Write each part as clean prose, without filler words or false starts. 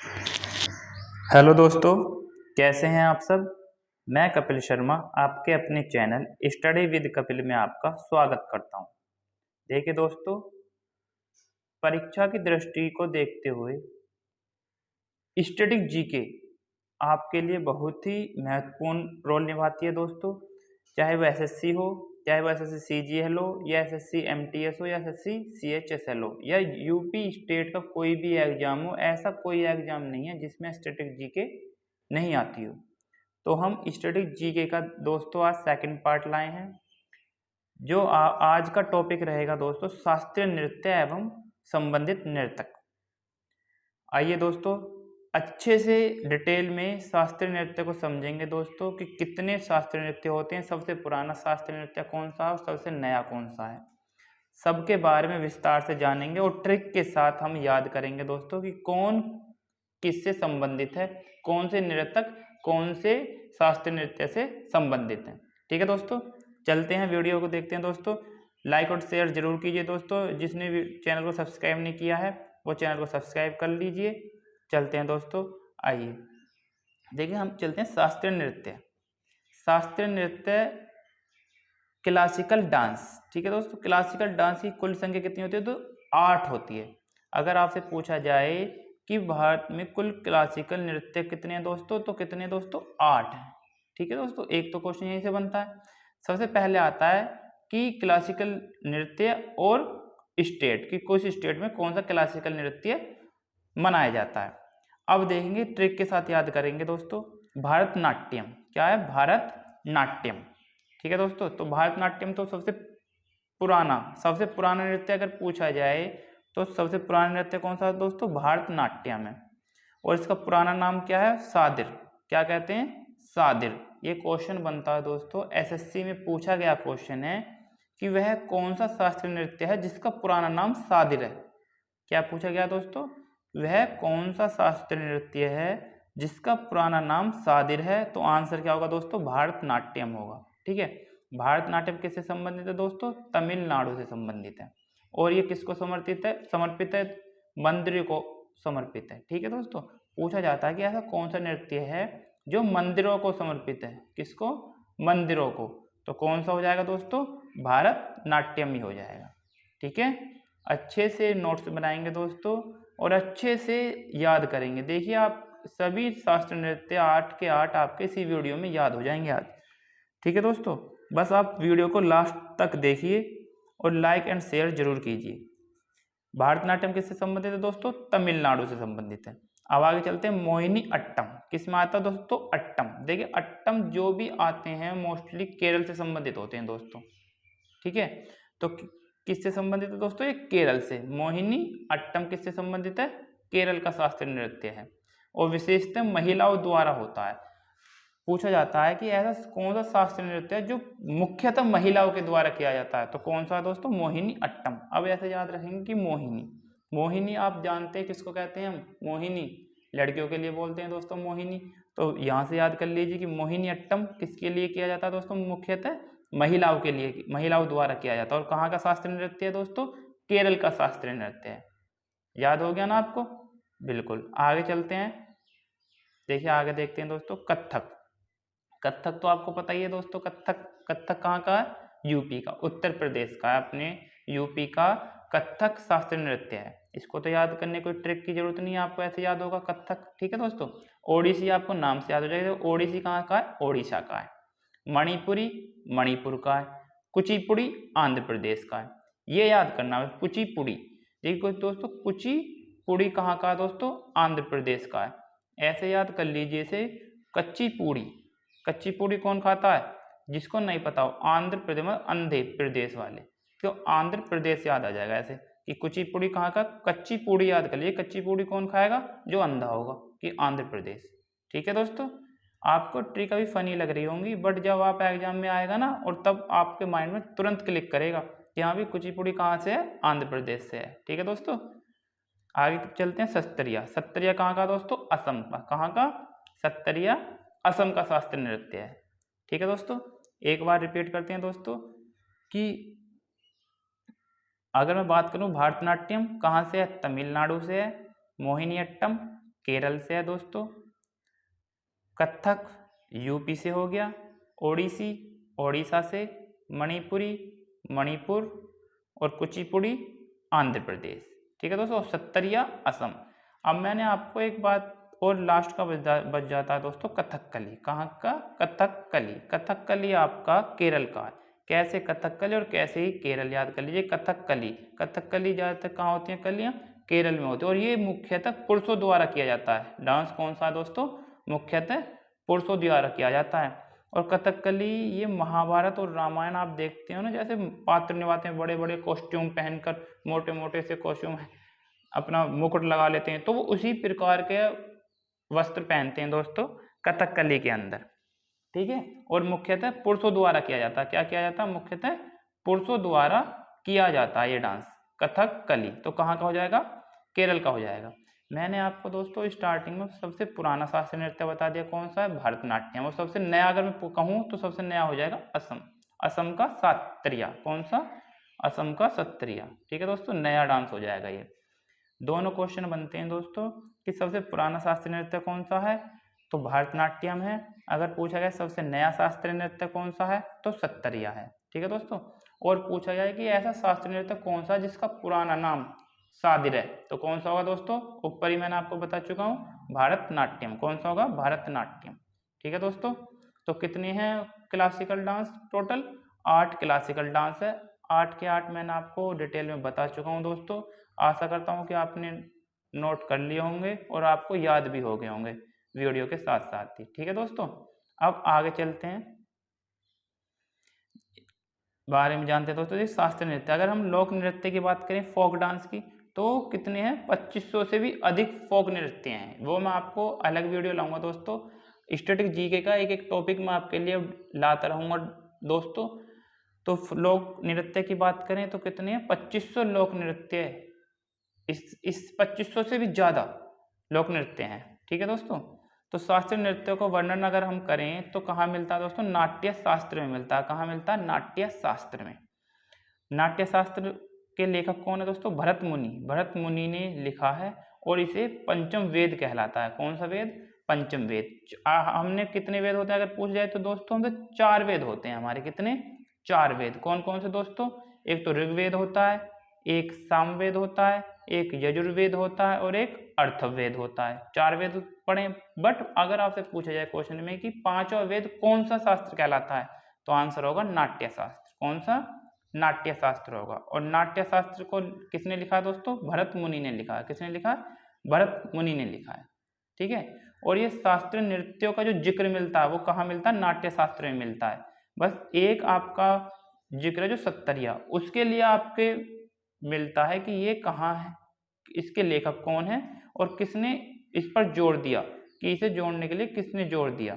Hello दोस्तों, कैसे हैं आप सब। मैं कपिल शर्मा आपके अपने चैनल स्टडी विद कपिल में आपका स्वागत करता हूं। देखिए दोस्तों, परीक्षा की दृष्टि को देखते हुए स्टैटिक जीके आपके लिए बहुत ही महत्वपूर्ण रोल निभाती है दोस्तों। चाहे वो एसएससी हो, चाहे वो एसएससी सीजीएल हो, या एसएससी एमटीएस हो, या एसएससी सीएचएसएल हो, या यूपी स्टेट का कोई भी एग्जाम हो, ऐसा कोई एग्जाम नहीं है जिसमें स्टैटिक जीके नहीं आती हो। तो हम स्टैटिक जीके का दोस्तों आज सेकंड पार्ट लाए हैं। जो आज का टॉपिक रहेगा दोस्तों, शास्त्रीय नृत्य एवं संबंधित नर्तक। आइए दोस्तों, अच्छे से डिटेल में शास्त्रीय नृत्य को समझेंगे दोस्तों कि कितने शास्त्रीय नृत्य होते हैं, सबसे पुराना शास्त्रीय नृत्य कौन सा है और सबसे नया कौन सा है। सबके बारे में विस्तार से जानेंगे और ट्रिक के साथ हम याद करेंगे दोस्तों कि कौन किससे संबंधित है, कौन से नृतक कौन से शास्त्रीय नृत्य से संबंधित हैं। ठीक है दोस्तों, चलते हैं वीडियो को देखते हैं दोस्तों। लाइक और शेयर जरूर कीजिए दोस्तों। जिसने भी चैनल को सब्सक्राइब नहीं किया है वो चैनल को सब्सक्राइब कर लीजिए। चलते हैं दोस्तों, आइए देखिए हम चलते हैं शास्त्रीय नृत्य। शास्त्रीय नृत्य क्लासिकल डांस। ठीक है दोस्तों, क्लासिकल डांस की कुल संख्या कितनी होती है? तो 8 होती है। अगर आपसे पूछा जाए कि भारत में कुल क्लासिकल नृत्य कितने हैं दोस्तों, तो कितने दोस्तों? 8 हैं। ठीक है दोस्तों, एक तो क्वेश्चन यहीं से बनता है। सबसे पहले आता है कि क्लासिकल नृत्य और स्टेट की, कुछ स्टेट में कौन सा क्लासिकल नृत्य मनाया जाता है। अब देखेंगे, ट्रिक के साथ याद करेंगे दोस्तों। भारतनाट्यम क्या है? भारतनाट्यम। ठीक है दोस्तों, तो भारतनाट्यम तो सबसे पुराना नृत्य अगर पूछा जाए तो सबसे पुराना नृत्य कौन सा है दोस्तों? भारतनाट्यम है। और इसका पुराना नाम क्या है? सादिर। क्या कहते हैं? सादिर। ये क्वेश्चन बनता है दोस्तों, एसएससी में पूछा गया क्वेश्चन है कि वह कौन सा शास्त्रीय नृत्य है जिसका पुराना नाम सादिर है। क्या पूछा गया दोस्तों? वह कौन सा शास्त्रीय नृत्य है जिसका पुराना नाम सादिर है। तो आंसर क्या होगा दोस्तों? भारतनाट्यम होगा। ठीक है, भारतनाट्यम किससे संबंधित है दोस्तों? तमिलनाडु से संबंधित है। और ये किसको समर्पित है? मंदिर को समर्पित है। ठीक है दोस्तों, पूछा जाता है कि ऐसा कौन सा नृत्य है जो मंदिरों को समर्पित है। किसको? मंदिरों को। तो कौन सा हो जाएगा दोस्तों? भारतनाट्यम ही हो जाएगा। ठीक है, अच्छे से नोट्स बनाएंगे दोस्तों और अच्छे से याद करेंगे। देखिए, आप सभी शास्त्रीय नृत्य 8 के 8 आपके इसी वीडियो में याद हो जाएंगे आज। ठीक है दोस्तों, बस आप वीडियो को लास्ट तक देखिए और लाइक एंड शेयर जरूर कीजिए। भारतनाट्यम किससे संबंधित है दोस्तों? तमिलनाडु से संबंधित है। अब आगे चलते हैं, मोहिनी अट्टम किस में आता है दोस्तों? अट्टम। देखिए, अट्टम जो भी आते हैं मोस्टली केरल से संबंधित होते हैं दोस्तों। ठीक है, तो किससे संबंधित है दोस्तों? ये केरल से। मोहिनी अट्टम किससे संबंधित है? केरल का शास्त्रीय नृत्य है और विशेषतः महिलाओं द्वारा होता है। पूछा जाता है कि ऐसा कौन सा शास्त्रीय नृत्य है जो मुख्यतः महिलाओं के द्वारा किया जाता है। तो कौन सा दोस्तों? मोहिनी अट्टम। अब ऐसे याद रखेंगे कि मोहिनी आप जानते हैं किसको कहते हैं हम? मोहिनी लड़कियों के लिए बोलते हैं दोस्तों मोहिनी। तो यहाँ से याद कर लीजिए कि मोहिनी अट्टम किसके लिए किया जाता है दोस्तों? मुख्यतः महिलाओं के लिए, महिलाओं द्वारा किया जाता है। और कहाँ का शास्त्रीय नृत्य है दोस्तों? केरल का शास्त्रीय नृत्य है। याद हो गया ना आपको? बिल्कुल, आगे चलते हैं। देखिए आगे देखते हैं दोस्तों, कथक। कथक तो आपको पता ही है दोस्तों। कथक कहाँ का है? यूपी का, उत्तर प्रदेश का है। अपने यूपी का कथक शास्त्रीय नृत्य है। इसको तो याद करने कोई ट्रिक की जरूरत नहीं है, आपको ऐसे याद होगा कथक। ठीक है दोस्तों, ओडिसी आपको नाम से याद हो जाएगा। ओडिसी कहाँ का है? ओडिशा का है। मणिपुरी मणिपुर का है। कुचिपुड़ी आंध्र प्रदेश का है। ये याद करना है, कुचिपुड़ी। देखिए दोस्तों, कुचिपुड़ी कहाँ का है दोस्तों? आंध्र प्रदेश का है। ऐसे याद कर लीजिए इसे, कच्ची पूड़ी। कच्ची पूड़ी कौन खाता है? जिसको नहीं पता हो, आंध्र प्रदेश में अंधे प्रदेश वाले, तो आंध्र प्रदेश याद आ जाएगा ऐसे कि कुचिपुड़ी कहाँ का? कच्ची पूड़ी याद कर लीजिए। कच्ची पूड़ी कौन खाएगा? जो अंधा होगा, कि आंध्र प्रदेश। ठीक है दोस्तों, आपको ट्रिक अभी फनी लग रही होंगी, बट जब आप एग्जाम में आएगा ना, और तब आपके माइंड में तुरंत क्लिक करेगा कि हाँ भी कुचिपुड़ी कहाँ से है? आंध्र प्रदेश से है। ठीक है दोस्तों, आगे चलते हैं। सत्तरिया। सत्तरिया कहाँ का दोस्तों? असम का। कहाँ का? सत्तरिया असम का शास्त्रीय नृत्य है। ठीक है दोस्तों, एक बार रिपीट करते हैं दोस्तों कि अगर मैं बात करूं, भारतनाट्यम कहाँ से है? तमिलनाडु से है। मोहिनीअट्टम केरल से है दोस्तों। कथक यूपी से हो गया। ओडिसी ओडिशा से। मणिपुरी मणिपुर। और कुचिपुड़ी आंध्र प्रदेश। ठीक है दोस्तों। सत्तरिया असम। अब मैंने आपको एक बात और लास्ट का बच जाता है दोस्तों, कथकली। कहाँ का? कथकली। कथकली आपका केरल का है। कैसे कथकली और कैसे ही केरल, याद कर लीजिए। कथकली, कथकली ज़्यादातर कहाँ होती हैं कलियाँ? केरल में होती है। और ये मुख्यतः पुरुषों द्वारा किया जाता है। डांस कौन सा है दोस्तों? मुख्यतः पुरुषों द्वारा किया जाता है। और कथकली ये महाभारत और रामायण आप देखते हो ना, जैसे पात्र निभाते हैं बड़े बड़े कॉस्ट्यूम पहनकर, मोटे मोटे से कॉस्ट्यूम अपना मुकुट लगा लेते हैं, तो वो उसी प्रकार के वस्त्र पहनते हैं दोस्तों कथकली के अंदर। ठीक है। और मुख्यतः पुरुषों द्वारा किया जाता है। क्या किया जाता है? मुख्यतः पुरुषों द्वारा किया जाता है ये डांस कथकली। तो कहाँ का हो जाएगा? केरल का हो जाएगा। मैंने आपको दोस्तों स्टार्टिंग में सबसे पुराना शास्त्रीय नृत्य बता दिया, कौन सा है? भरतनाट्यम। और सबसे नया अगर मैं कहूँ तो सबसे नया हो जाएगा असम। असम का सत्रिया। कौन सा? असम का सत्रिया। ठीक है दोस्तों, नया डांस हो जाएगा ये। दोनों क्वेश्चन बनते हैं दोस्तों कि सबसे पुराना शास्त्रीय नृत्य कौन सा है, तो भरतनाट्यम है। अगर पूछा जाए सबसे नया शास्त्रीय नृत्य कौन सा है, तो सत्तरिया है। ठीक है दोस्तों। और पूछा जाए कि ऐसा शास्त्रीय नृत्य कौन सा जिसका पुराना नाम सादिर है, तो कौन सा होगा दोस्तों? ऊपर ही मैंने आपको बता चुका हूँ, भारतनाट्यम। कौन सा होगा? भारतनाट्यम। ठीक है दोस्तों। तो कितने हैं classical dance? Total 8 classical dance है। 8 के 8 मैंने आपको डिटेल में बता चुका हूँ दोस्तों। आशा करता हूँ कि आपने नोट कर लिए होंगे और आपको याद भी हो गए होंगे वीडियो के साथ साथ ही। ठीक है दोस्तों। अब आगे चलते हैं, बारे में जानते हैं दोस्तों ये शास्त्रीय नृत्य। अगर हम लोक नृत्य की बात करें, फोक डांस की, तो कितने हैं? 2500 से भी अधिक फोक नृत्य हैं। वो मैं आपको अलग वीडियो लाऊंगा दोस्तों। स्टैटिक जीके का एक एक टॉपिक मैं आपके लिए लाता रहूँगा दोस्तों। तो लोक नृत्य की बात करें तो कितने हैं? 2500 लोक नृत्य। इस 2500 से भी ज़्यादा लोक नृत्य हैं। ठीक है दोस्तों। तो शास्त्रीय नृत्यों को वर्णन अगर हम करें तो कहाँ मिलता है दोस्तों? नाट्य शास्त्र में मिलता है। कहाँ मिलता है? नाट्य शास्त्र में। नाट्य शास्त्र के लेखक कौन है दोस्तों? भरत मुनि। भरत मुनि ने लिखा है और इसे पंचम वेद कहलाता है। कौन सा वेद? पंचम वेद। हमने कितने वेद होते हैं अगर पूछ जाए तो दोस्तों हमसे 4 वेद होते हैं हमारे। कितने? 4 वेद। कौन कौन से दोस्तों? एक तो ऋग्वेद होता है, एक सामवेद होता है, एक यजुर्वेद होता है और एक अर्थवेद होता है। 4 वेद पढ़े। बट अगर आपसे पूछा जाए क्वेश्चन में कि 5वां वेद कौन सा शास्त्र कहलाता है, तो आंसर होगा नाट्य शास्त्र। कौन सा? नाट्य शास्त्र होगा। और नाट्य शास्त्र को किसने लिखा दोस्तों? भरत मुनि ने लिखा है। किसने लिखा? भरत मुनि ने लिखा है। ठीक है। और ये शास्त्रीय नृत्यों का जो जिक्र मिलता है वो कहाँ मिलता है? नाट्य शास्त्र में मिलता है। बस एक आपका जिक्र है जो सत्तरिया, उसके लिए आपके मिलता है कि ये कहाँ है, इसके लेखक कौन है और किसने इस पर जोर दिया, कि इसे जोड़ने के लिए किसने जोर दिया।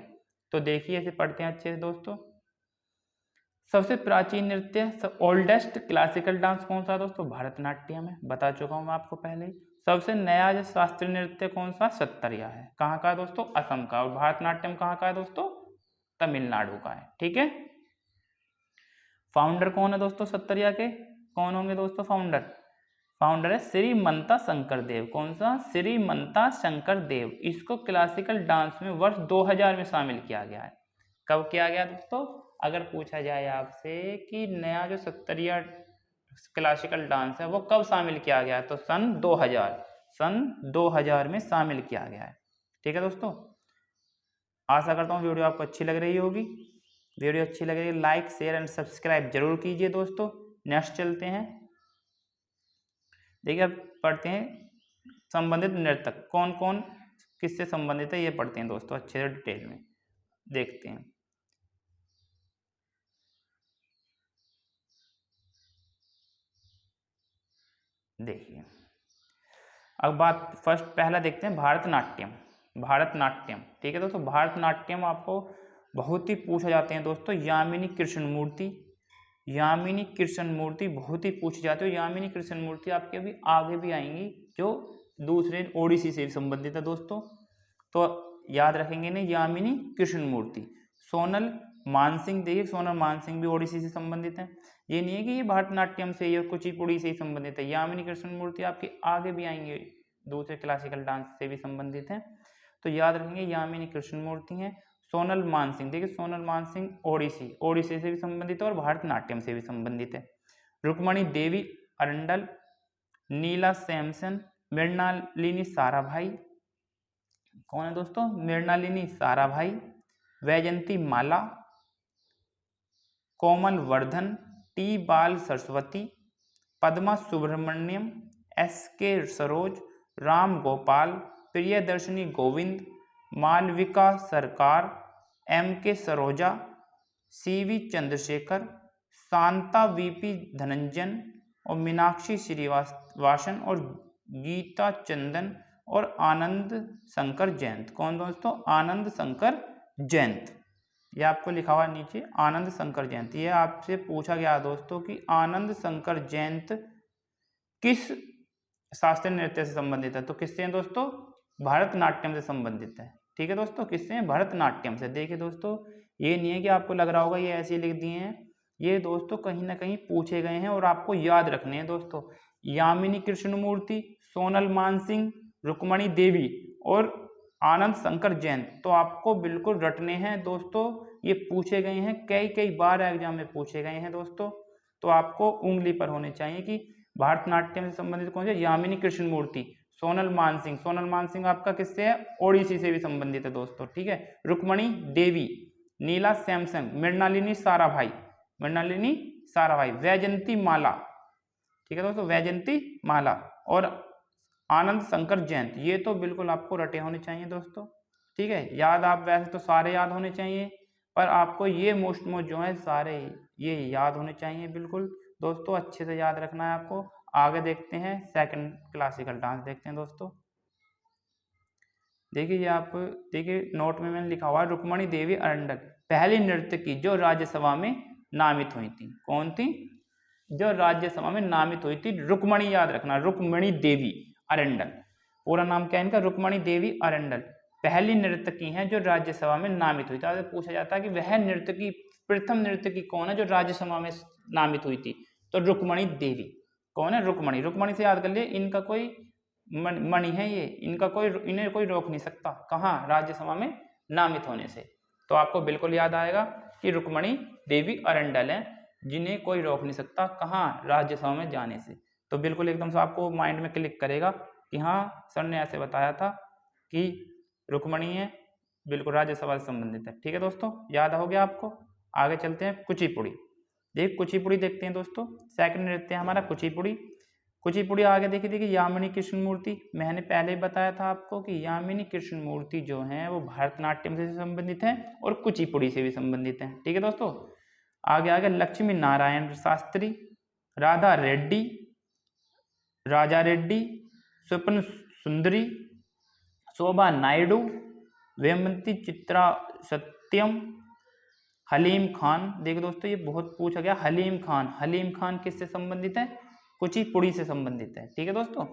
तो देखिए इसे पढ़ते हैं अच्छे से दोस्तों। सबसे प्राचीन नृत्य, ओल्डेस्ट क्लासिकल डांस कौन सा दोस्तों? भरतनाट्यम है। बता चुका हूँ मैं आपको पहले ही। सबसे नया जो शास्त्रीय नृत्य कौन सा? सत्तरिया है। कहाँ का है दोस्तों? असम का। और भारतनाट्यम कहाँ का है दोस्तों? तमिलनाडु का है। ठीक है। फाउंडर कौन है दोस्तों सत्तरिया के? कौन होंगे दोस्तों फाउंडर? फाउंडर है श्रीमंता शंकर देव। कौन सा? श्रीमंता शंकर देव। इसको क्लासिकल डांस में वर्ष 2000 में शामिल किया गया है। कब किया गया दोस्तों? अगर पूछा जाए आपसे कि नया जो सत्तरिया क्लासिकल डांस है वो कब शामिल किया गया, तो सन 2000 में शामिल किया गया है। ठीक है दोस्तों। आशा करता हूँ वीडियो आपको अच्छी लग रही होगी। वीडियो अच्छी लग रही है लाइक शेयर एंड सब्सक्राइब जरूर कीजिए दोस्तों। नेक्स्ट चलते हैं। देखिए अब पढ़ते हैं संबंधित नर्तक कौन कौन किससे संबंधित है, ये पढ़ते हैं दोस्तों अच्छे से डिटेल में देखते हैं। देखिए अब बात फर्स्ट पहला देखते हैं भारतनाट्यम। भारतनाट्यम ठीक है दोस्तों। भारतनाट्यम आपको बहुत ही पूछा जाते हैं दोस्तों। यामिनी कृष्णमूर्ति, यामिनी कृष्णमूर्ति बहुत ही पूछे जाते हो। यामिनी कृष्णमूर्ति आपके अभी आगे भी आएंगी जो दूसरे ओडिसी से संबंधित है दोस्तों, तो याद रखेंगे नहीं यामिनी कृष्णमूर्ति। सोनल मानसिंह, देखिए सोनल मानसिंह भी ओडिसी से संबंधित है। ये नहीं है कि ये भारतनाट्यम से या कुचिपुड़ी से ही संबंधित है। यामिनी कृष्णमूर्ति आपके आगे भी आएंगे दूसरे क्लासिकल डांस से भी संबंधित हैं। तो याद रखेंगे यामिनी कृष्णमूर्ति हैं। सोनल मानसिंह, देखिए सोनल मानसिंह ओडिसी से भी संबंधित है और भरतनाट्यम से भी संबंधित है। रुक्मणी देवी अरंडल, नीला सैमसन, मृणालिनी साराभाई, कौन है दोस्तों? मृणालिनी साराभाई, वैजंती माला, कोमल वर्धन, टी बाल सरस्वती, पद्मा सुब्रमण्यम, एस के सरोज, राम गोपाल, प्रियदर्शनी गोविंद, मालविका सरकार, एम के सरोजा, सीवी चंद्रशेखर, शांता वीपी धनंजन और मीनाक्षी श्रीवासन और गीता चंदन और आनंद शंकर जयंत। कौन दोस्तों? आनंद शंकर जयंत। ये आपको लिखा हुआ नीचे आनंद शंकर जयंत। ये आपसे पूछा गया दोस्तों कि आनंद शंकर जयंत किस शास्त्रीय नृत्य से संबंधित है? तो किससे है दोस्तों? भरतनाट्यम से संबंधित है। ठीक है दोस्तों, किससे? भरतनाट्यम से। देखिए दोस्तों, ये नहीं है कि आपको लग रहा होगा ये ऐसे लिख दिए हैं, ये दोस्तों कहीं ना कहीं पूछे गए हैं और आपको याद रखने हैं दोस्तों। यामिनी कृष्णमूर्ति, सोनल मानसिंह, रुक्मणी देवी और आनंद शंकर जैन, तो आपको बिल्कुल रटने हैं दोस्तों। ये पूछे गए हैं, कई बार एग्जाम में पूछे गए हैं दोस्तों। तो आपको उंगली पर होने चाहिए कि भरतनाट्यम से संबंधित कौन से? यामिनी कृष्णमूर्ति, सोनल मानसिंह आपका किससे है? ओडिसी से भी संबंधित है दोस्तों। ठीक है। रुक्मणी देवी, नीला सैमसन, मृणालिनी साराभाई, वैजंती माला, ठीक है दोस्तों, वैजंती माला और आनंद शंकर जयंत। ये तो बिल्कुल आपको रटे होने चाहिए दोस्तों। ठीक है। याद आप वैसे तो सारे याद होने चाहिए, पर आपको ये मोस्ट जो है सारे ये याद होने चाहिए बिल्कुल दोस्तों। अच्छे से याद रखना है आपको। आगे देखते हैं, सेकंड क्लासिकल डांस देखते हैं दोस्तों। देखिए ये आप देखिए नोट में मैंने लिखा हुआ है, रुक्मणी देवी अरंडल पहली नर्तकी जो राज्यसभा में नामित हुई थी। कौन थी? जो राज्यसभा में नामित हुई थी, रुक्मणी, याद रखना, रुक्मणी देवी अरंडल। पूरा नाम क्या है इनका? रुक्मणी देवी अरंडल पहली नर्तकी हैं जो राज्यसभा में नामित हुई थी। तो पूछा जाता है कि वह नर्तकी, प्रथम नर्तकी कौन है जो राज्यसभा में नामित हुई थी? तो रुक्मणी देवी। कौन है? रुक्मणी से याद कर लिए, इनका कोई मणि है ये, इनका कोई, इन्हें कोई रोक नहीं सकता। कहाँ? राज्यसभा में नामित होने से। तो आपको बिल्कुल याद आएगा कि रुक्मणी देवी अरंडल है जिन्हें कोई रोक नहीं सकता। कहाँ? राज्यसभा में जाने से। तो बिल्कुल एकदम से आपको माइंड में क्लिक करेगा कि हाँ सर ने ऐसे बताया था कि रुक्मणी है, बिल्कुल राज्यसभा से संबंधित है। ठीक है दोस्तों, याद हो गया आपको। आगे चलते हैं, कुचिपुड़ी। देखिए कुचिपुड़ी देखते हैं दोस्तों। सेकंड नृत्य है हमारा कुचिपुड़ी। आगे देखिए यामिनी कृष्णमूर्ति, मैंने पहले ही बताया था आपको कि यामिनी कृष्णमूर्ति जो है वो भरतनाट्यम से संबंधित है और कुचिपुड़ी से भी संबंधित है। ठीक है दोस्तों। आगे लक्ष्मी नारायण शास्त्री, राधा रेड्डी, राजा रेड्डी, स्वप्न सुंदरी, शोभा नायडू, वेमंती चित्रा सत्यम, हलीम खान। देखिए दोस्तों ये बहुत पूछा गया, हलीम खान किससे संबंधित है? कुचिपुड़ी से संबंधित है। ठीक है दोस्तों।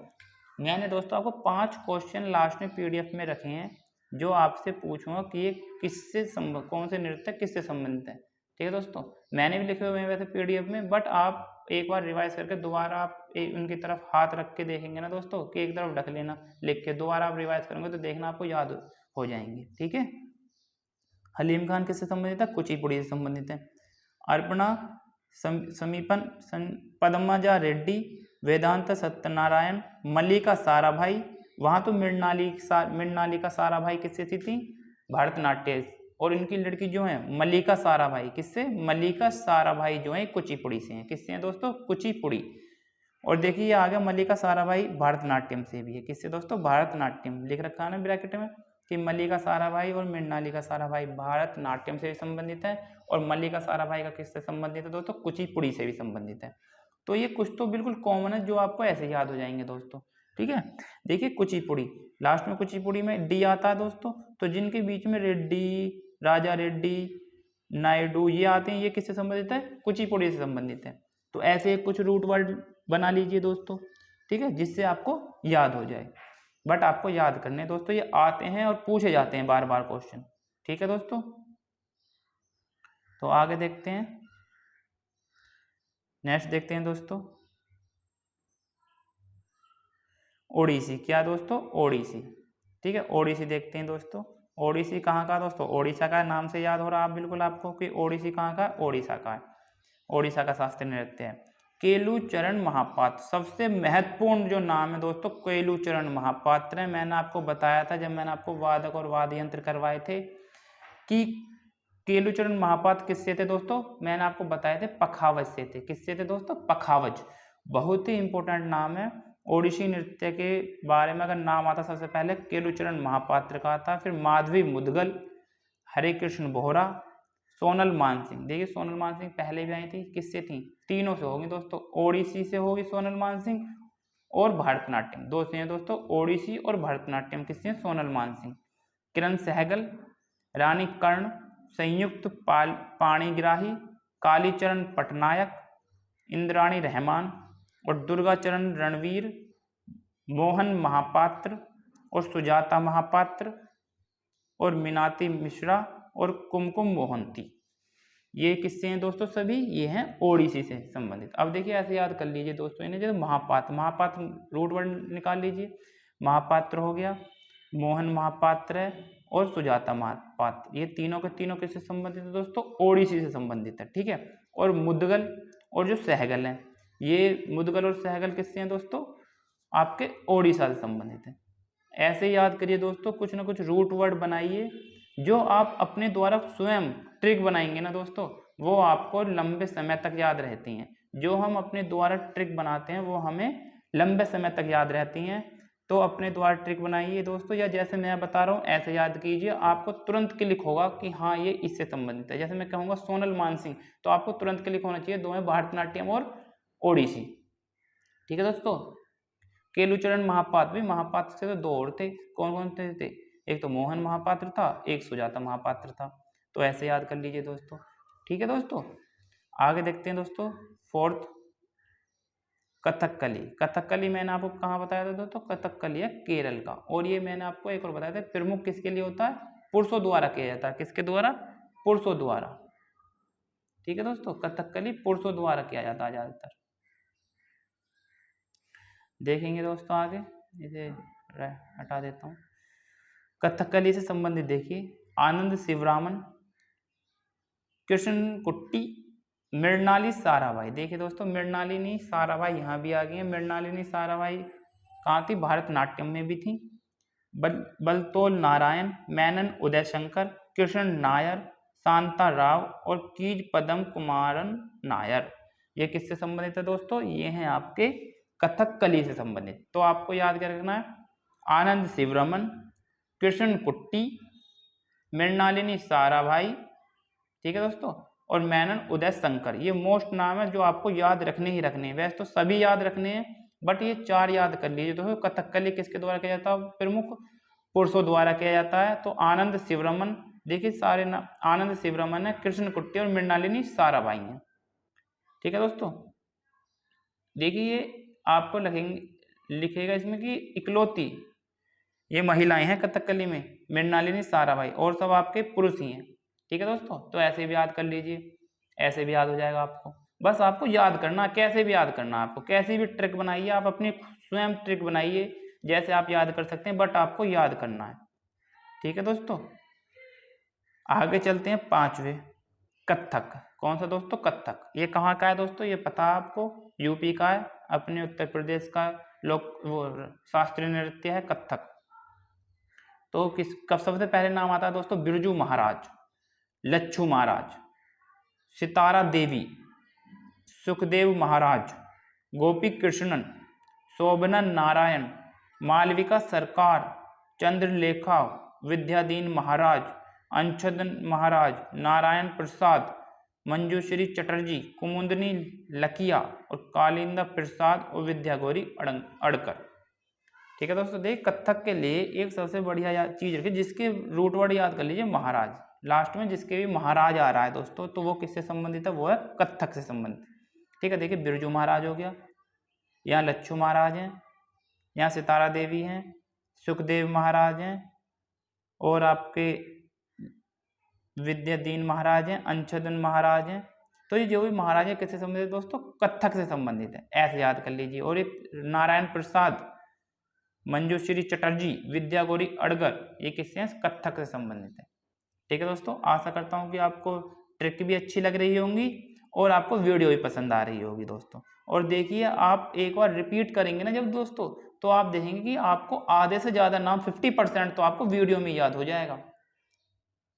मैंने दोस्तों आपको 5 क्वेश्चन लास्ट में पीडीएफ में रखे हैं जो आपसे पूछूंगा कि ये किससे कौन से नृत्य किससे संबंधित है। ठीक है दोस्तों, मैंने भी लिखे हुए हैं वैसे पीडीएफ में, बट आप एक बार रिवाइज करके दोबारा आप उनकी तरफ हाथ रख के देखेंगे ना दोस्तों, कि एक तरफ ढक लेना लिख के, दोबारा आप रिवाइज करेंगे तो देखना आपको याद हो जाएंगे। ठीक है। हलीम खान किससे संबंधित है? कुचिपुड़ी से संबंधित है। अर्पणा समीपन, पद्मजा रेड्डी, वेदांत सत्यनारायण, मल्लिका साराभाई। वहां तो मृणालिका साराभाई किससे थी? भरतनाट्यम। और इनकी लड़की जो है मल्लिका साराभाई, किससे? मल्लिका साराभाई जो है कुचिपुड़ी से हैं। किससे हैं दोस्तों? कुचिपुड़ी। और देखिए आगे मल्लिका साराभाई भरतनाट्यम से भी है। किससे दोस्तों? भरतनाट्यम लिख रखा है ना ब्रैकेट में कि मल्लिका साराभाई और मृणालिका साराभाई भरतनाट्यम से भी संबंधित है, और मल्लिका साराभाई का किससे संबंधित है दोस्तों? कुचिपुड़ी से भी संबंधित है। तो ये कुछ तो बिल्कुल कॉमन है जो आपको ऐसे याद हो जाएंगे दोस्तों। ठीक है। देखिए कुचिपुड़ी, लास्ट में कुचिपुड़ी में डी आता है दोस्तों, तो जिनके बीच में रेड्डी, राजा रेड्डी, नायडू ये आते हैं, ये किससे संबंधित है? कुचिपुड़ी से संबंधित है। तो ऐसे कुछ रूट वर्ड बना लीजिए दोस्तों। ठीक है, जिससे आपको याद हो जाए। बट आपको याद करने दोस्तों, ये आते हैं और पूछे जाते हैं बार बार क्वेश्चन। ठीक है दोस्तों। तो आगे देखते हैं, नेक्स्ट देखते हैं दोस्तों। ओडिसी। क्या दोस्तों? ओडिसी। ठीक है, ओडिसी देखते हैं दोस्तों। ओडिसी कहाँ का दोस्तों? ओडिशा का। नाम से याद हो रहा है बिल्कुल आपको कि ओडिसी कहाँ का? ओडिशा का है। ओडिशा का शास्त्रीय नृत्य है। केलुचरण महापात्र, सबसे महत्वपूर्ण जो नाम है दोस्तों केलुचरण महापात्र है। मैंने आपको बताया था जब मैंने आपको वादक और वाद्य यंत्र करवाए थे कि केलुचरण महापात्र किससे थे दोस्तों? मैंने आपको बताए थे पखावज से थे। किससे थे दोस्तों? पखावज। बहुत ही इंपॉर्टेंट नाम है। ओडिसी नृत्य के बारे में अगर नाम आता सबसे पहले केलुचरण महापात्र का आता, फिर माधवी मुदगल, हरे कृष्ण बोहरा, सोनल मानसिंह। देखिए सोनल मानसिंह पहले भी आई थी, किससे थी? तीनों से होगी दोस्तों। ओडिसी से होगी सोनल मानसिंह और भरतनाट्यम, दो से हैं दोस्तों, ओडिसी और भरतनाट्यम। किससे? सोनल मानसिंह। किरण सहगल, रानी कर्ण, संयुक्त पाणिग्राही, कालीचरण पटनायक, इंद्राणी रहमान और दुर्गाचरण रणवीर, मोहन महापात्र और सुजाता महापात्र और मीनाती मिश्रा और कुमकुम मोहंती। ये किससे हैं दोस्तों? सभी ये हैं ओडिसी से संबंधित। अब देखिए ऐसे याद कर लीजिए दोस्तों इन्हें, जैसे महापात्र, महापात्र रूट वर्ड निकाल लीजिए। महापात्र हो गया, मोहन महापात्र है और सुजाता महापात्र, ये तीनों के तीनों किससे संबंधित है दोस्तों? ओडिसी से संबंधित है। ठीक है, और मुदगल और जो सहगल है, ये मुदगल और सहगल किससे हैं दोस्तों? आपके ओडिशा से संबंधित है। ऐसे याद करिए दोस्तों, कुछ ना कुछ रूट वर्ड बनाइए जो आप अपने द्वारा स्वयं ट्रिक बनाएंगे ना दोस्तों, वो आपको लंबे समय तक याद रहती हैं। जो हम अपने द्वारा ट्रिक बनाते हैं वो हमें लंबे समय तक याद रहती हैं। तो अपने द्वारा ट्रिक बनाइए दोस्तों, या जैसे मैं बता रहा हूँ ऐसे याद कीजिए, आपको तुरंत क्लिक होगा कि हाँ ये इससे संबंधित है। जैसे मैं कहूँगा सोनल मानसिंह, तो आपको तुरंत क्लिक होना चाहिए, दो है भरतनाट्यम और ओडिसी। ठीक है दोस्तों। केलुचरण महापात्र, भी महापात्र से तो दो और थे। कौन कौन थे? एक तो मोहन महापात्र था, एक सुजाता महापात्र था। तो ऐसे याद कर लीजिए दोस्तों। ठीक है दोस्तों, आगे देखते हैं दोस्तों। फोर्थ, कथकली। कथकली मैंने आपको कहाँ बताया था दोस्तों? कथकली है केरल का। और ये मैंने आपको एक और बताया था, प्रमुख किसके लिए होता है? पुरुषों द्वारा किया जाता है। किसके द्वारा? पुरुषों द्वारा। ठीक है दोस्तों, कथकली पुरुषों द्वारा किया जाता है ज्यादातर। देखेंगे दोस्तों आगे, इसे हटा देता हूँ। कथकली से संबंधित देखिए, आनंद शिवरामन, कृष्ण कुट्टी, मृणाली साराभाई। देखिए दोस्तों, मृणालिनी साराभाई यहाँ भी आ गई है। मृणालिनी साराभाई कहाँ थी? भारतनाट्यम में भी थी। बलतोल नारायण, मेनन उदय शंकर, कृष्ण नायर, शांता राव और कीज पदम कुमारन नायर। ये किससे संबंधित है दोस्तों? ये हैं आपके कथकली से संबंधित। तो आपको याद क्या रखना है? आनंद शिवरमन, कृष्ण कुट्टी, मृणालिनी साराभाई, ठीक है दोस्तों, और मेनन उदय शंकर। ये मोस्ट नाम है जो आपको याद रखने ही रखने हैं। वैसे तो सभी याद रखने हैं, बट ये चार याद कर लीजिए। तो कथकली किसके द्वारा किया जाता है? प्रमुख पुरुषों द्वारा किया जाता है। तो आनंद शिवरमन, देखिए सारे नाम आनंद शिवरमन है, कृष्ण कुट्टी और मृणालिनी साराभाई है। ठीक है दोस्तों, देखिए आपको लिखेगा इसमें कि इकलौती ये महिलाएं हैं कथकली में, मृणालिनी साराभाई, और सब आपके पुरुष ही हैं। ठीक है दोस्तों, तो ऐसे भी याद कर लीजिए, ऐसे भी याद हो जाएगा आपको। बस आपको याद करना, कैसे भी याद करना, आपको कैसी भी ट्रिक बनाइए, आप अपनी स्वयं ट्रिक बनाइए जैसे आप याद कर सकते हैं, बट आपको याद करना है। ठीक है दोस्तों, आगे चलते हैं पांचवे, कथक। कौन सा दोस्तों? कथक। ये कहाँ का है दोस्तों? ये पता है आपको, यूपी का है, अपने उत्तर प्रदेश का वो शास्त्रीय नृत्य है कथक। तो कब सबसे पहले नाम आता है दोस्तों? बिरजू महाराज, लच्छू महाराज, सितारा देवी, सुखदेव महाराज, गोपी कृष्णन, शोभनन नारायण, मालविका सरकार, चंद्रलेखा, विद्याधीन महाराज, अंशदन महाराज, नारायण प्रसाद, मंजूश्री चटर्जी, कुमुदनी लकिया और कालिंदा प्रसाद और विद्यागौरी अड़कर। ठीक है दोस्तों, देख कथक के लिए एक सबसे बढ़िया चीज रखिए, जिसके रूट वर्ड याद कर लीजिए महाराज। लास्ट में जिसके भी महाराज आ रहा है दोस्तों, तो वो किससे संबंधित है? वो है कथक से संबंधित। ठीक है, देखिए बिरजू महाराज हो गया, यहाँ लच्छू महाराज हैं, यहाँ सितारा देवी हैं, सुखदेव महाराज हैं, और आपके विद्याधीन महाराज हैं, अंशदन महाराज हैं। तो ये जो भी महाराज है किससे संबंधित दोस्तों? कथक से संबंधित है, ऐसे याद कर लीजिए। और एक नारायण प्रसाद, मंजूश्री चटर्जी, विद्या गौरी अडगर, ये किससे हैं? कथक से संबंधित है। ठीक है दोस्तों, आशा करता हूँ कि आपको ट्रिक भी अच्छी लग रही होंगी और आपको वीडियो भी पसंद आ रही होगी दोस्तों। और देखिए, आप एक बार रिपीट करेंगे ना जब दोस्तों, तो आप देखेंगे कि आपको आधे से ज़्यादा नाम 50% तो आपको वीडियो में याद हो जाएगा।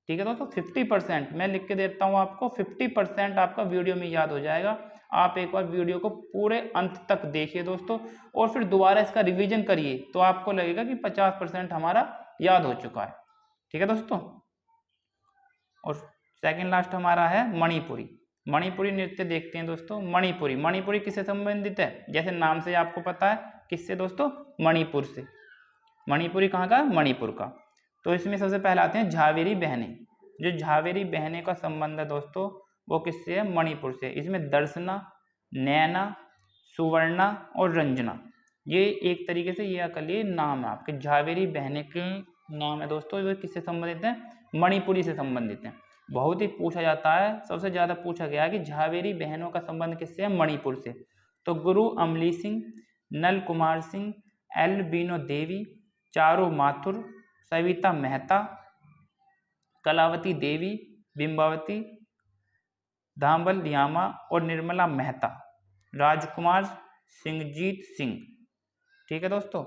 ठीक है दोस्तों, 50% मैं लिख के देता हूँ आपको, 50% आपका वीडियो में याद हो जाएगा। आप एक बार वीडियो को पूरे अंत तक देखिए दोस्तों, और फिर दोबारा इसका रिवीजन करिए, तो आपको लगेगा कि 50% हमारा याद हो चुका है। ठीक है दोस्तों, और सेकंड लास्ट हमारा है मणिपुरी। मणिपुरी नृत्य देखते हैं दोस्तों। मणिपुरी, मणिपुरी किससे संबंधित है? जैसे नाम से आपको पता है, किससे दोस्तों? मणिपुर से। मणिपुरी कहाँ का? मणिपुर का। तो इसमें सबसे पहले आते हैं झावेरी बहनें। जो झावेरी बहनें का संबंध है दोस्तों, वो किससे है? मणिपुर से। इसमें दर्शना, नैना, सुवर्णा और रंजना, ये एक तरीके से ये अकलिए नाम है आपके। झावेरी बहनें के नाम है दोस्तों, ये किससे संबंधित है? मणिपुरी से संबंधित है। बहुत ही पूछा जाता है, सबसे ज्यादा पूछा गया है कि झावेरी बहनों का संबंध किससे है? मणिपुर से। तो गुरु अमली सिंह, नल कुमार सिंह, एल बीनो देवी, चारू माथुर, सविता मेहता, कलावती देवी, बिंबावती, धामबल यामा और निर्मला मेहता, राजकुमार सिंहजीत सिंह। ठीक है दोस्तों,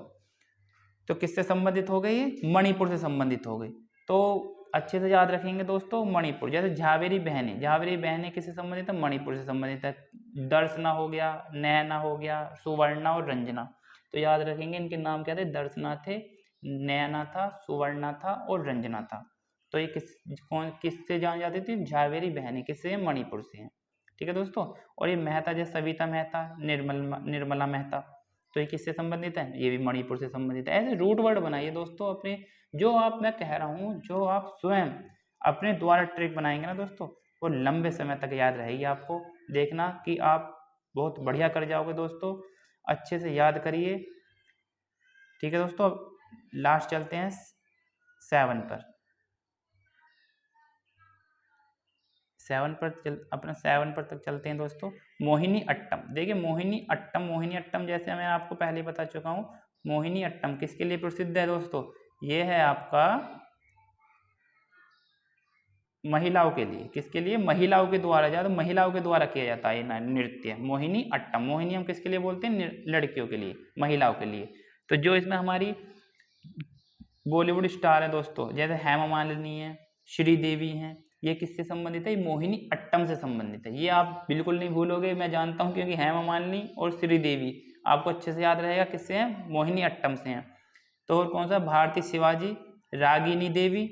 तो किससे संबंधित हो गई? ये मणिपुर से संबंधित हो गई। तो अच्छे से याद रखेंगे दोस्तों, मणिपुर। जैसे झावेरी बहनें, झावेरी बहनें किससे संबंधित है? मणिपुर से संबंधित है। दर्शना हो गया, नैना हो गया, सुवर्णा और रंजना, तो याद रखेंगे इनके नाम क्या थे? दर्शना थे, नैना था, सुवर्णा था और रंजना था। तो ये किससे जानी जाती थी? झावेरी बहनें किससे? मणिपुर से हैं। ठीक है दोस्तों, और ये मेहता, जैसे सविता मेहता, निर्मला मेहता, तो ये किससे संबंधित है? ये भी मणिपुर से संबंधित है। ऐसे रूट वर्ड बनाइए दोस्तों अपने, जो आप, मैं कह रहा हूँ, जो आप स्वयं अपने द्वारा ट्रिक बनाएंगे ना दोस्तों, वो लंबे समय तक याद रहेगी आपको। देखना कि आप बहुत बढ़िया कर जाओगे दोस्तों। अच्छे से याद करिए। ठीक है दोस्तों, लास्ट चलते हैं 7 पर। 7 पर अपना 7 पर तक चलते हैं दोस्तों। मोहिनी अट्टम। देखिए, मोहिनी अट्टम, मोहिनी अट्टम जैसे मैं आपको पहले बता चुका हूँ, मोहिनी अट्टम किसके लिए प्रसिद्ध है दोस्तों? ये है आपका महिलाओं के लिए। किसके लिए? महिलाओं के द्वारा, ज्यादा महिलाओं के द्वारा किया जाता है ये नृत्य, मोहिनी अट्टम। मोहिनी हम किसके लिए बोलते हैं? लड़कियों के लिए, महिलाओं के लिए। तो जो इसमें हमारी बॉलीवुड स्टार है दोस्तों, जैसे हेमा मालिनी है, श्रीदेवी हैं, ये किससे संबंधित है? मोहिनी अट्टम से संबंधित है। ये आप बिल्कुल नहीं भूलोगे, मैं जानता हूँ, क्योंकि हेमा मालिनी और श्रीदेवी आपको अच्छे से याद रहेगा किससे हैं? मोहिनी अट्टम से हैं। तो और कौन सा? भारती शिवाजी, रागिनी देवी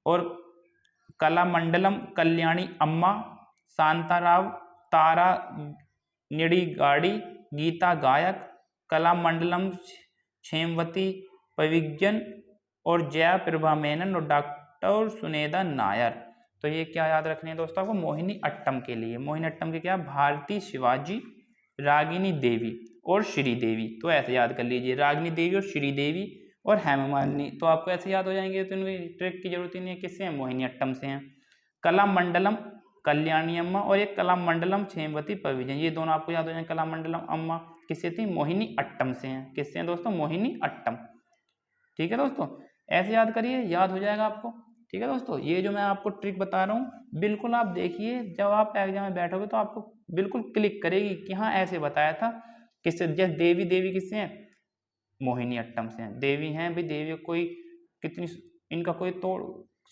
और कलामंडलम कल्याणी अम्मा, शांताराव, तारा निडिगाड़ी, गीता गायक, कलामंडलम क्षेमवती पविजन और जया प्रभा मेनन और डॉक्टर सुनेदा नायर। तो ये क्या याद रखने हैं दोस्तों आपको? मोहिनी अट्टम के लिए। मोहिनी अट्टम के क्या? भारती शिवाजी, रागिनी देवी और श्रीदेवी। तो ऐसे याद कर लीजिए, रागिनी देवी और श्रीदेवी और हेमा मालिनी, तो आपको ऐसे याद हो जाएंगे। तो इनकी ट्रिक की जरूरत ही नहीं है। किससे हैं? मोहिनी अट्टम से हैं। कलामंडलम कल्याणी अम्मा और एक कलामंडलम क्षेमवती पविजन, ये दोनों आपको याद हो जाएंगे। कलामंडलम अम्मा किससे थी? मोहिनी अट्टम से हैं। किससे हैं दोस्तों? मोहिनी अट्टम। ठीक है दोस्तों, ऐसे याद करिए, याद हो जाएगा आपको। ठीक है दोस्तों, ये जो मैं आपको ट्रिक बता रहा हूँ, बिल्कुल आप देखिए, जब आप एग्जाम में बैठोगे तो आपको बिल्कुल क्लिक करेगी कि हाँ ऐसे बताया था। किससे? जैसे देवी, देवी किससे हैं? मोहिनी अट्टम से हैं। देवी हैं भाई, देवी कोई कितनी, इनका कोई तोड़,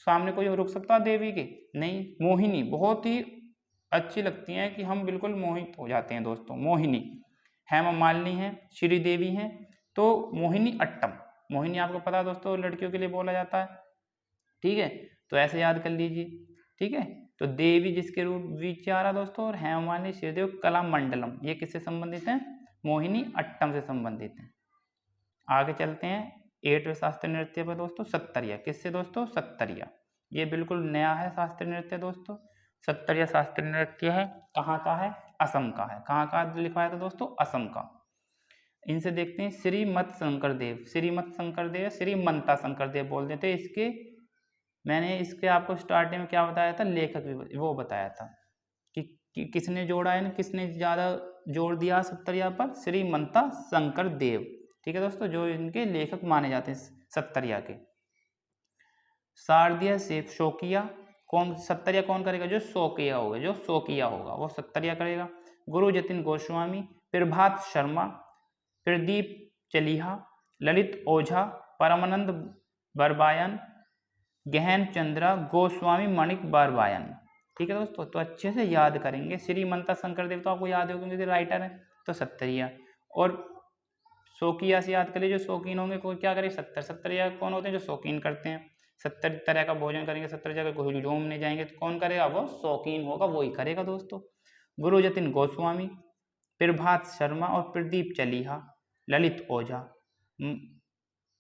सामने कोई रुक सकता है देवी के? नहीं। मोहिनी बहुत ही अच्छी लगती हैं कि हम बिल्कुल मोहित हो जाते हैं दोस्तों। मोहिनी। हेमा मालिनी है, श्रीदेवी हैं, तो मोहिनी अट्टम। मोहिनी आपको पता है दोस्तों, लड़कियों के लिए बोला जाता है। ठीक है, तो ऐसे याद कर लीजिए। ठीक है, तो देवी जिसके रूप बीच आ रहा दोस्तों, और हेमा मालिनी, श्रीदेव, कलामंडलम, ये किससे संबंधित है? मोहिनी अट्टम से संबंधित है। आगे चलते हैं 8वें शास्त्रीय नृत्य पर दोस्तों, सत्तरिया। किससे दोस्तों? सत्तरिया। ये बिल्कुल नया है शास्त्रीय नृत्य दोस्तों। सत्तरिया शास्त्रीय नृत्य है, कहाँ का है? असम का है। कहाँ का लिखवाया था दोस्तों? असम का। इनसे देखते हैं, श्रीमत शंकर देव, श्रीमत शंकर देव, श्रीमंता शंकर देव बोल देते इसके। मैंने इसके आपको स्टार्टिंग में क्या बताया था? लेखक भी वो बताया था कि किसने जोड़ा है, किसने ज्यादा जोड़ दिया सत्तरिया पर? श्रीमंता शंकर देव। ठीक है दोस्तों, जो इनके लेखक माने जाते हैं सत्तरिया के। शारदीय से शोकिया, कौन सत्तरिया कौन करेगा? जो शोकिया होगा, जो शोकिया होगा वो सत्तरिया करेगा। गुरु जतिन गोस्वामी, प्रभात शर्मा, प्रदीप चलिहा, ललित ओझा, परमानंद बरबायन, गहन चंद्रा, गोस्वामी मणिक बरबायन। ठीक है दोस्तों, तो अच्छे से याद करेंगे। श्रीमंता शंकर देव तो आपको याद होगा क्योंकि राइटर है, तो सत्तरिया। और शौकिया से याद करिए, जो शौकीन होंगे कोई क्या करें? सत्तरिया कौन होते हैं? जो शौकीन करते हैं। 70 तरह का भोजन करेंगे, 70 जगह घूमने जाएंगे, तो कौन करेगा? वो शौकीन होगा, वो ही करेगा दोस्तों। गुरु जतिन गोस्वामी, प्रभात शर्मा और प्रदीप चलिहा, ललित ओझा,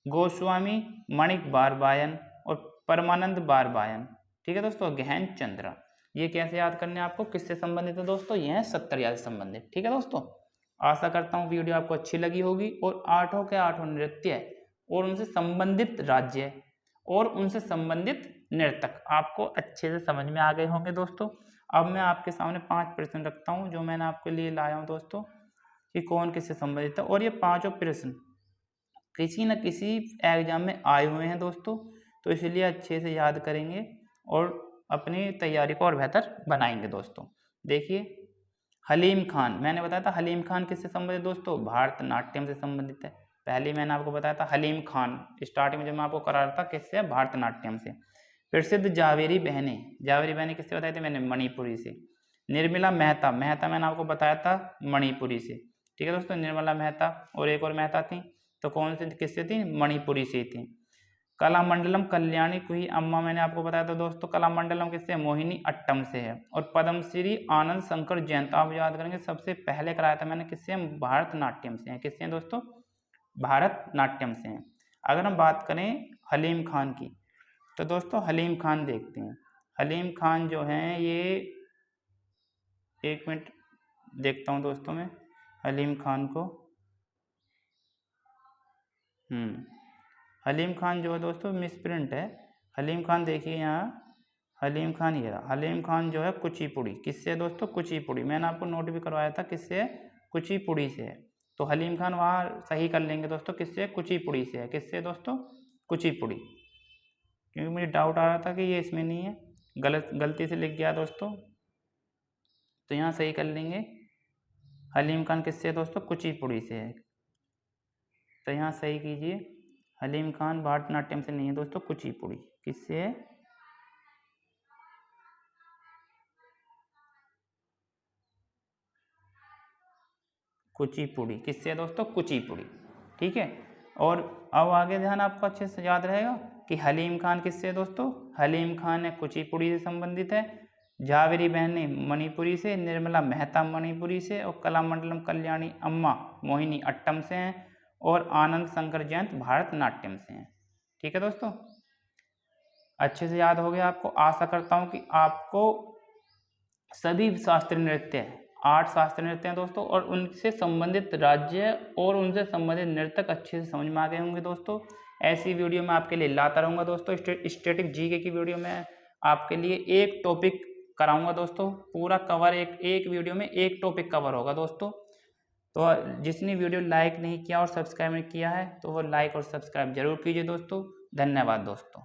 गोस्वामी मणिक बरबायन और परमानंद बरबायन। ठीक है दोस्तों, गहन चंद्रा। ये कैसे याद करने आपको? किससे संबंधित है दोस्तों? ये है सत्तरिया से संबंधित। ठीक है दोस्तों, आशा करता हूँ वीडियो आपको अच्छी लगी होगी। और 8 के 8 नृत्य और उनसे संबंधित राज्य और उनसे संबंधित नर्तक आपको अच्छे से समझ में आ गए होंगे दोस्तों। अब मैं आपके सामने 5 प्रश्न रखता हूँ जो मैंने आपके लिए लाया हूँ दोस्तों, कि कौन किससे संबंधित है। और ये 5 प्रश्न किसी न किसी एग्जाम में आए हुए हैं दोस्तों, तो इसलिए अच्छे से याद करेंगे और अपनी तैयारी को और बेहतर बनाएंगे दोस्तों। देखिए, हलीम खान, मैंने बताया था हलीम खान किससे संबंधित दोस्तों? भारतनाट्यम से संबंधित है। पहले मैंने आपको बताया था हलीम खान, स्टार्टिंग में जब मैं आपको करा रहा था किससे? भारतनाट्यम से। प्रसिद्ध जावेरी बहनें किससे बताई थी मैंने? मणिपुरी से। निर्मला मेहता मैंने आपको बताया था मणिपुरी से। ठीक है दोस्तों, निर्मला मेहता और एक और मेहता थी, तो कौन से किससे थी? मणिपुरी से थी। कलामंडलम कल्याणी कुही अम्मा, मैंने आपको बताया था दोस्तों कलामंडलम किससे? मोहिनी अट्टम से है। और पद्मश्री आनंद शंकर जयंत, आप याद करेंगे सबसे पहले कराया था मैंने किससे? भारतनाट्यम से हैं। किससे हैं दोस्तों? भारतनाट्यम से हैं। अगर हम बात करें हलीम खान की, तो दोस्तों हलीम खान देखते हैं। हलीम खान जो हैं ये, एक मिनट देखता हूँ दोस्तों मैं हलीम खान को। हलीम खान जो है दोस्तों मिसप्रिंट है। हलीम खान देखिए यहाँ, हलीम खान ये रहा। हलीम खान जो है कुचिपुड़ी, किससे दोस्तों? कुचिपुड़ी। मैंने आपको नोट भी करवाया था किससे? कुचिपुड़ी से है। तो हलीम खान वहाँ सही कर लेंगे दोस्तों, किससे? कुचिपुड़ी से है। किससे दोस्तों? कुचिपुड़ी। क्योंकि मुझे डाउट आ रहा था कि ये इसमें नहीं है, गलती से लिख गया दोस्तों, तो यहाँ सही कर लेंगे। हलीम खान किससे है दोस्तों? कुचिपुड़ी से है, तो यहाँ सही कीजिए। हलीम खान भारतनाट्यम से नहीं है दोस्तों, कुचिपुड़ी। किससे है? कुचिपुड़ी। किससे है दोस्तों? कुचिपुड़ी। ठीक है, और अब आगे ध्यान आपको अच्छे से याद रहेगा कि हलीम खान किससे है दोस्तों? हलीम खान है कुचिपुड़ी से संबंधित है। जावेरी बहनें मणिपुरी से, निर्मला मेहता मणिपुरी से, और कलामंडलम कल्याणी अम्मा मोहिनी अट्टम से हैं, और आनंद शंकर जयंत भारतनाट्यम से हैं। ठीक है दोस्तों, अच्छे से याद हो गया आपको। आशा करता हूँ कि आपको सभी शास्त्रीय नृत्य, 8 शास्त्रीय नृत्य हैं दोस्तों, और उनसे संबंधित राज्य और उनसे संबंधित नृतक अच्छे से समझ में आ गए होंगे दोस्तों। ऐसी वीडियो मैं आपके लिए लाता रहूँगा दोस्तों। स्टैटिक जीके की वीडियो में आपके लिए एक टॉपिक कराऊंगा दोस्तों, पूरा कवर, एक वीडियो में एक टॉपिक कवर होगा दोस्तों। तो जिसने वीडियो लाइक नहीं किया और सब्सक्राइब नहीं किया है, तो वो लाइक और सब्सक्राइब जरूर कीजिए दोस्तों। धन्यवाद दोस्तों।